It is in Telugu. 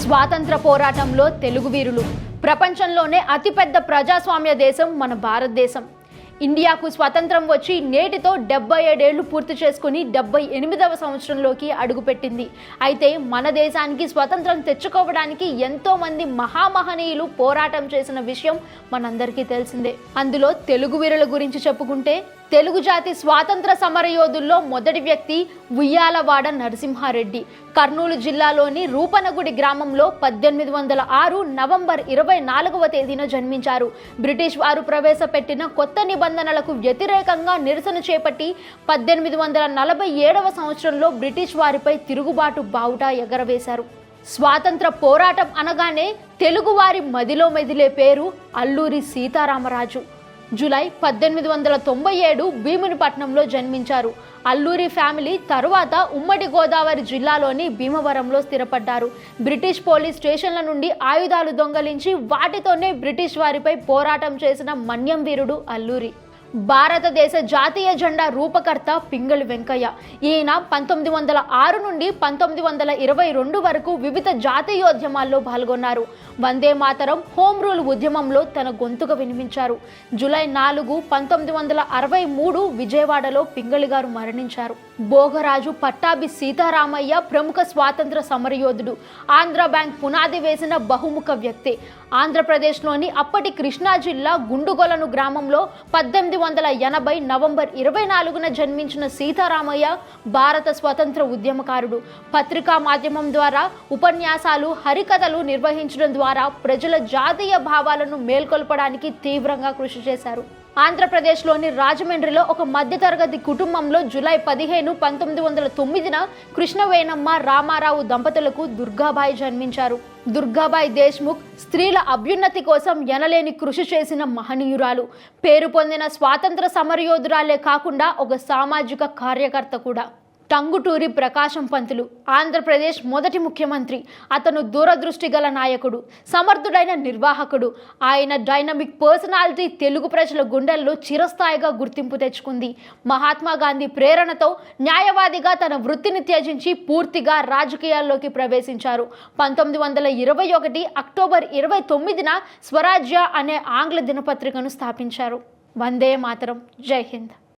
స్వాతంత్ర పోరాటంలో తెలుగు వీరులు. ప్రపంచంలోనే అతిపెద్ద ప్రజాస్వామ్య దేశం మన భారతదేశం. ఇండియాకు స్వతంత్రం వచ్చి నేటితో 77 ఏళ్లు పూర్తి చేసుకుని 78వ సంవత్సరంలోకి అడుగుపెట్టింది. అయితే మన దేశానికి స్వతంత్రం తెచ్చుకోవడానికి ఎంతో మంది మహామహనీయులు పోరాటం చేసిన విషయం మనందరికీ తెలిసిందే. అందులో తెలుగు వీరుల గురించి చెప్పుకుంటే తెలుగు జాతి స్వాతంత్ర సమరయోధుల్లో మొదటి వ్యక్తి ఉయ్యాలవాడ నరసింహారెడ్డి. కర్నూలు జిల్లాలోని రూపనగుడి గ్రామంలో 1806 నవంబర్ 24వ తేదీన జన్మించారు. బ్రిటిష్ వారు ప్రవేశపెట్టిన కొత్త నిబంధనలకు వ్యతిరేకంగా నిరసన చేపట్టి 1847వ సంవత్సరంలో బ్రిటిష్ వారిపై తిరుగుబాటు బావుటా ఎగరవేశారు. స్వాతంత్ర పోరాటం అనగానే తెలుగువారి మదిలో మెదిలే పేరు అల్లూరి సీతారామరాజు. జూలై 1897 భీమునిపట్నంలో జన్మించారు. అల్లూరి ఫ్యామిలీ తరువాత ఉమ్మడి గోదావరి జిల్లాలోని భీమవరంలో స్థిరపడ్డారు. బ్రిటిష్ పోలీస్ స్టేషన్ల నుండి ఆయుధాలు దొంగలించి వాటితోనే బ్రిటిష్ వారిపై పోరాటం చేసిన మన్యం వీరుడు అల్లూరి. భారతదేశ జాతీయ జెండా రూపకర్త పింగళి వెంకయ్య. ఈయన 1906 నుండి 1922 వరకు వివిధ జాతీయోద్యమాల్లో పాల్గొన్నారు. వందే మాతరం, హోం రూల్ ఉద్యమంలో తన గొంతుగా వినిపించారు. జూలై 4, 1963 విజయవాడలో పింగళి గారు మరణించారు. భోగరాజు పట్టాభి సీతారామయ్య ప్రముఖ స్వాతంత్ర సమరయోధుడు. ఆంధ్ర బ్యాంక్ పునాది వేసిన బహుముఖ వ్యక్తి. ఆంధ్రప్రదేశ్లోని అప్పటి కృష్ణా జిల్లా గుండుగొలను గ్రామంలో 1880 నవంబర్ 24న జన్మించిన సీతారామయ్య భారత స్వతంత్ర ఉద్యమకారుడు. పత్రికా మాధ్యమం ద్వారా ఉపన్యాసాలు, హరికథలు నిర్వహించడం ద్వారా ప్రజల జాతీయ భావాలను మేల్కొల్పడానికి తీవ్రంగా కృషి చేశారు. ఆంధ్రప్రదేశ్లోని రాజమండ్రిలో ఒక మధ్యతరగతి కుటుంబంలో జూలై 15, 1909న కృష్ణవేణమ్మ, రామారావు దంపతులకు దుర్గాబాయి జన్మించారు. దుర్గాబాయి దేశ్ముఖ్ స్త్రీల అభ్యున్నతి కోసం ఎనలేని కృషి చేసిన మహనీయురాలు. పేరు పొందిన స్వాతంత్ర సమరయోధురాలే కాకుండా ఒక సామాజిక కార్యకర్త కూడా. టంగుటూరి ప్రకాశం పంతులు ఆంధ్రప్రదేశ్ మొదటి ముఖ్యమంత్రి. అతను దూరదృష్టి గల నాయకుడు, సమర్థుడైన నిర్వాహకుడు. ఆయన డైనమిక్ పర్సనాలిటీ తెలుగు ప్రజల గుండెల్లో చిరస్థాయిగా గుర్తింపు తెచ్చుకుంది. మహాత్మా గాంధీ ప్రేరణతో న్యాయవాదిగా తన వృత్తిని త్యజించి పూర్తిగా రాజకీయాల్లోకి ప్రవేశించారు. 1921 అక్టోబర్ 29న స్వరాజ్య అనే ఆంగ్ల దినపత్రికను స్థాపించారు. వందే మాతరం. జై హింద్.